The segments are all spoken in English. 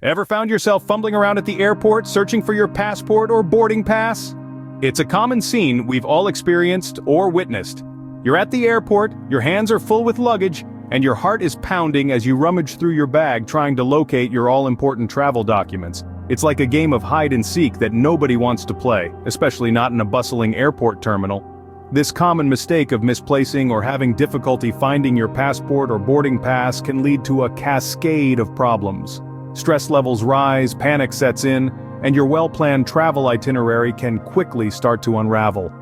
Ever found yourself fumbling around at the airport searching for your passport or boarding pass? It's a common scene we've all experienced or witnessed. You're at the airport, your hands are full with luggage, and your heart is pounding as you rummage through your bag trying to locate your all-important travel documents. It's like a game of hide and seek that nobody wants to play, especially not in a bustling airport terminal. This common mistake of misplacing or having difficulty finding your passport or boarding pass can lead to a cascade of problems. Stress levels rise, panic sets in, and your well-planned travel itinerary can quickly start to unravel.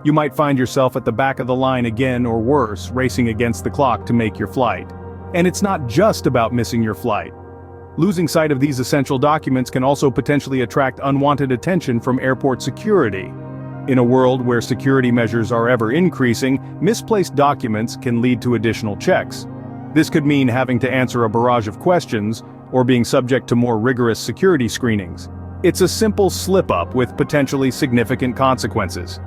You might find yourself at the back of the line again, or worse, racing against the clock to make your flight. And it's not just about missing your flight. Losing sight of these essential documents can also potentially attract unwanted attention from airport security. In a world where security measures are ever increasing, misplaced documents can lead to additional checks. This could mean having to answer a barrage of questions, or being subject to more rigorous security screenings. It's a simple slip-up with potentially significant consequences.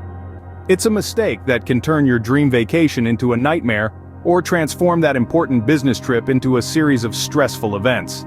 It's a mistake that can turn your dream vacation into a nightmare, or transform that important business trip into a series of stressful events.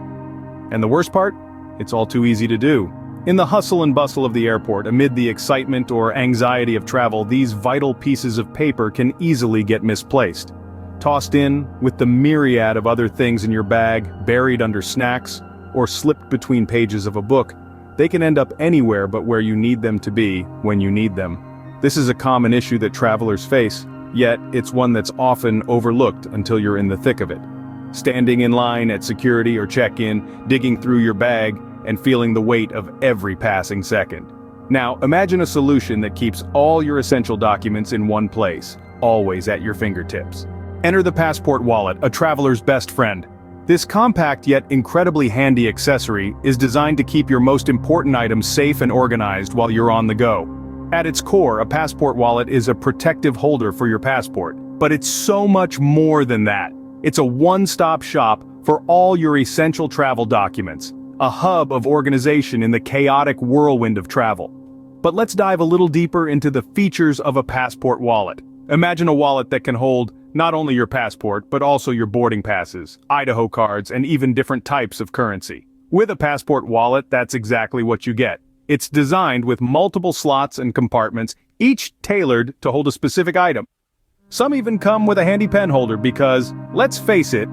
And the worst part? It's all too easy to do. In the hustle and bustle of the airport, amid the excitement or anxiety of travel, these vital pieces of paper can easily get misplaced. Tossed in with the myriad of other things in your bag, buried under snacks, or slipped between pages of a book, they can end up anywhere but where you need them to be when you need them. This is a common issue that travelers face, yet it's one that's often overlooked until you're in the thick of it. Standing in line at security or check-in, digging through your bag, and feeling the weight of every passing second. Now, imagine a solution that keeps all your essential documents in one place, always at your fingertips. Enter the Passport Wallet, a traveler's best friend. This compact yet incredibly handy accessory is designed to keep your most important items safe and organized while you're on the go. At its core, a passport wallet is a protective holder for your passport, but it's so much more than that. It's a one-stop shop for all your essential travel documents, a hub of organization in the chaotic whirlwind of travel. But let's dive a little deeper into the features of a passport wallet. Imagine a wallet that can hold not only your passport, but also your boarding passes, Idaho cards, and even different types of currency. With a passport wallet, that's exactly what you get. It's designed with multiple slots and compartments, each tailored to hold a specific item. Some even come with a handy pen holder because, let's face it,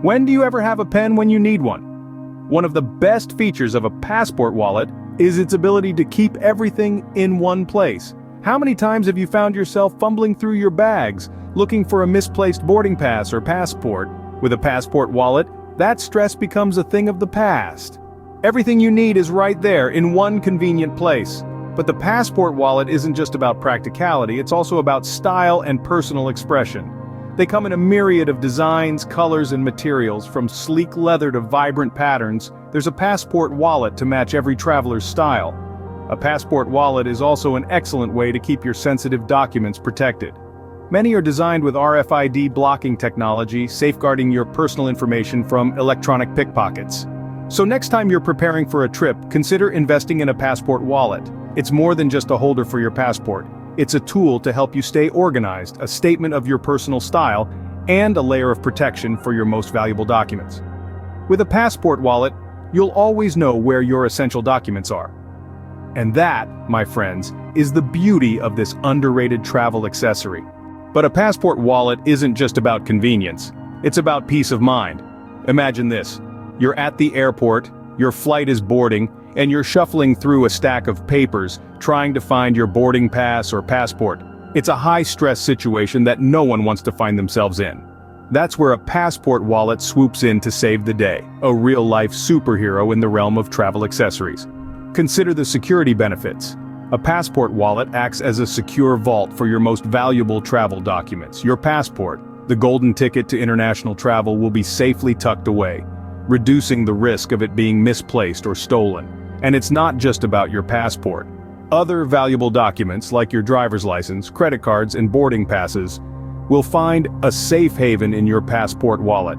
when do you ever have a pen when you need one? One of the best features of a passport wallet is its ability to keep everything in one place. How many times have you found yourself fumbling through your bags, looking for a misplaced boarding pass or passport? With a passport wallet, that stress becomes a thing of the past. Everything you need is right there in one convenient place. But the passport wallet isn't just about practicality, it's also about style and personal expression. They come in a myriad of designs, colors, and materials, from sleek leather to vibrant patterns. There's a passport wallet to match every traveler's style. A passport wallet is also an excellent way to keep your sensitive documents protected. Many are designed with RFID blocking technology, safeguarding your personal information from electronic pickpockets. So next time you're preparing for a trip, consider investing in a passport wallet. It's more than just a holder for your passport. It's a tool to help you stay organized, a statement of your personal style, and a layer of protection for your most valuable documents. With a passport wallet, you'll always know where your essential documents are. And that, my friends, is the beauty of this underrated travel accessory. But a passport wallet isn't just about convenience. It's about peace of mind. Imagine this. You're at the airport, your flight is boarding, and you're shuffling through a stack of papers, trying to find your boarding pass or passport. It's a high-stress situation that no one wants to find themselves in. That's where a passport wallet swoops in to save the day, a real-life superhero in the realm of travel accessories. Consider the security benefits. A passport wallet acts as a secure vault for your most valuable travel documents. Your passport, the golden ticket to international travel, will be safely tucked away, reducing the risk of it being misplaced or stolen. And it's not just about your passport. Other valuable documents like your driver's license, credit cards, and boarding passes will find a safe haven in your passport wallet.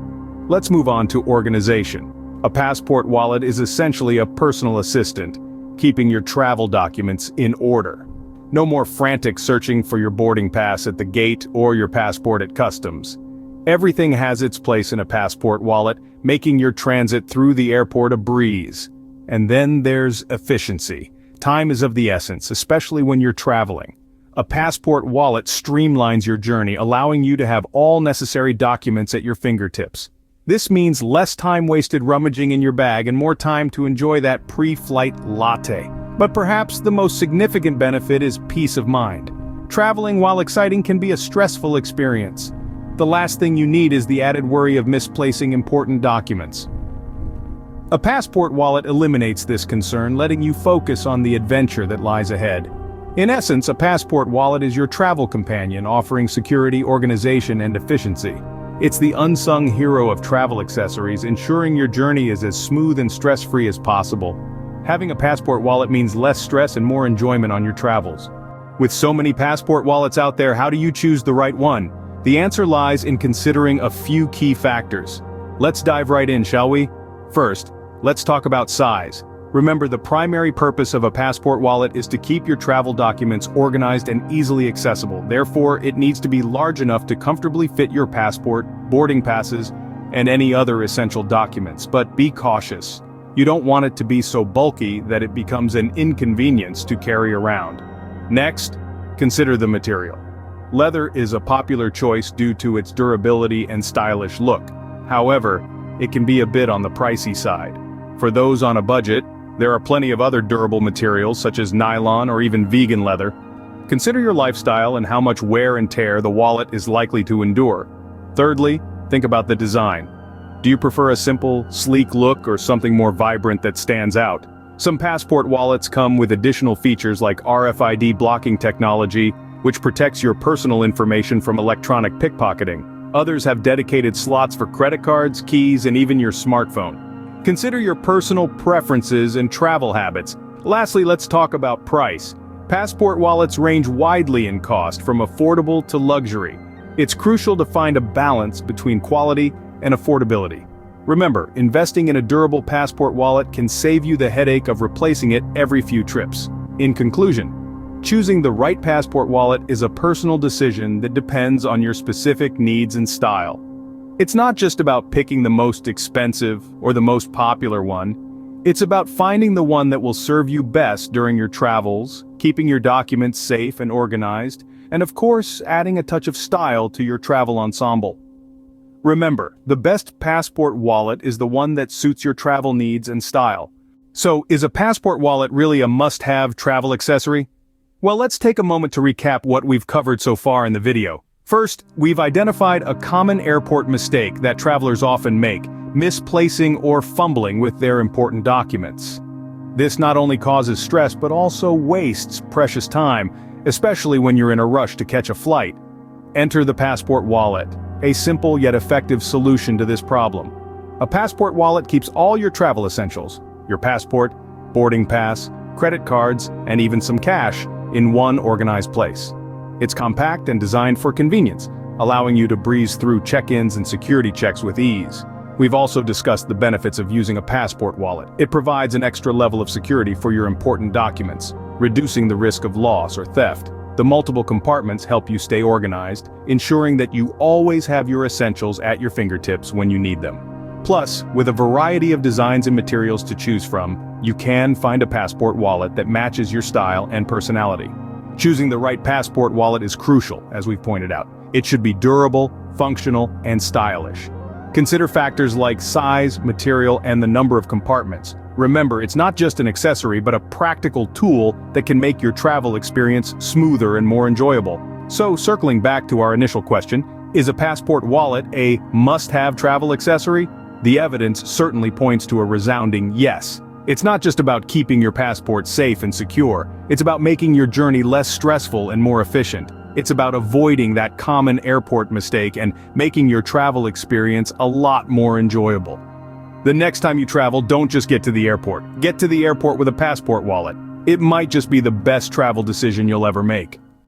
Let's move on to organization. A passport wallet is essentially a personal assistant, keeping your travel documents in order. No more frantic searching for your boarding pass at the gate or your passport at customs. Everything has its place in a passport wallet, making your transit through the airport a breeze. And then there's efficiency. Time is of the essence, especially when you're traveling. A passport wallet streamlines your journey, allowing you to have all necessary documents at your fingertips. This means less time wasted rummaging in your bag and more time to enjoy that pre-flight latte. But perhaps the most significant benefit is peace of mind. Traveling, while exciting, can be a stressful experience. The last thing you need is the added worry of misplacing important documents. A passport wallet eliminates this concern, letting you focus on the adventure that lies ahead. In essence, a passport wallet is your travel companion, offering security, organization, and efficiency. It's the unsung hero of travel accessories, ensuring your journey is as smooth and stress-free as possible. Having a passport wallet means less stress and more enjoyment on your travels. With so many passport wallets out there, how do you choose the right one? The answer lies in considering a few key factors. Let's dive right in, shall we? First, let's talk about size. Remember, the primary purpose of a passport wallet is to keep your travel documents organized and easily accessible. Therefore, it needs to be large enough to comfortably fit your passport, boarding passes, and any other essential documents. But be cautious. You don't want it to be so bulky that it becomes an inconvenience to carry around. Next, consider the material. Leather is a popular choice due to its durability and stylish look. However, it can be a bit on the pricey side. For those on a budget, there are plenty of other durable materials such as nylon or even vegan leather. Consider your lifestyle and how much wear and tear the wallet is likely to endure. Thirdly, think about the design. Do you prefer a simple, sleek look or something more vibrant that stands out? Some passport wallets come with additional features like RFID blocking technology, which protects your personal information from electronic pickpocketing. Others have dedicated slots for credit cards, keys, and even your smartphone. Consider your personal preferences and travel habits. Lastly, let's talk about price. Passport wallets range widely in cost, from affordable to luxury. It's crucial to find a balance between quality and affordability. Remember, investing in a durable passport wallet can save you the headache of replacing it every few trips. In conclusion, choosing the right passport wallet is a personal decision that depends on your specific needs and style. It's not just about picking the most expensive or the most popular one. It's about finding the one that will serve you best during your travels, keeping your documents safe and organized, and of course, adding a touch of style to your travel ensemble. Remember, the best passport wallet is the one that suits your travel needs and style. So, is a passport wallet really a must-have travel accessory? Well, let's take a moment to recap what we've covered so far in the video. First, we've identified a common airport mistake that travelers often make: misplacing or fumbling with their important documents. This not only causes stress but also wastes precious time, especially when you're in a rush to catch a flight. Enter the passport wallet, a simple yet effective solution to this problem. A passport wallet keeps all your travel essentials, your passport, boarding pass, credit cards, and even some cash, in one organized place. It's compact and designed for convenience, allowing you to breeze through check-ins and security checks with ease. We've also discussed the benefits of using a passport wallet. It provides an extra level of security for your important documents, reducing the risk of loss or theft. The multiple compartments help you stay organized, ensuring that you always have your essentials at your fingertips when you need them. Plus, with a variety of designs and materials to choose from, you can find a passport wallet that matches your style and personality. Choosing the right passport wallet is crucial, as we've pointed out. It should be durable, functional, and stylish. Consider factors like size, material, and the number of compartments. Remember, it's not just an accessory but a practical tool that can make your travel experience smoother and more enjoyable. So, circling back to our initial question, is a passport wallet a must-have travel accessory? The evidence certainly points to a resounding yes. It's not just about keeping your passport safe and secure. It's about making your journey less stressful and more efficient. It's about avoiding that common airport mistake and making your travel experience a lot more enjoyable. The next time you travel, don't just get to the airport. Get to the airport with a passport wallet. It might just be the best travel decision you'll ever make.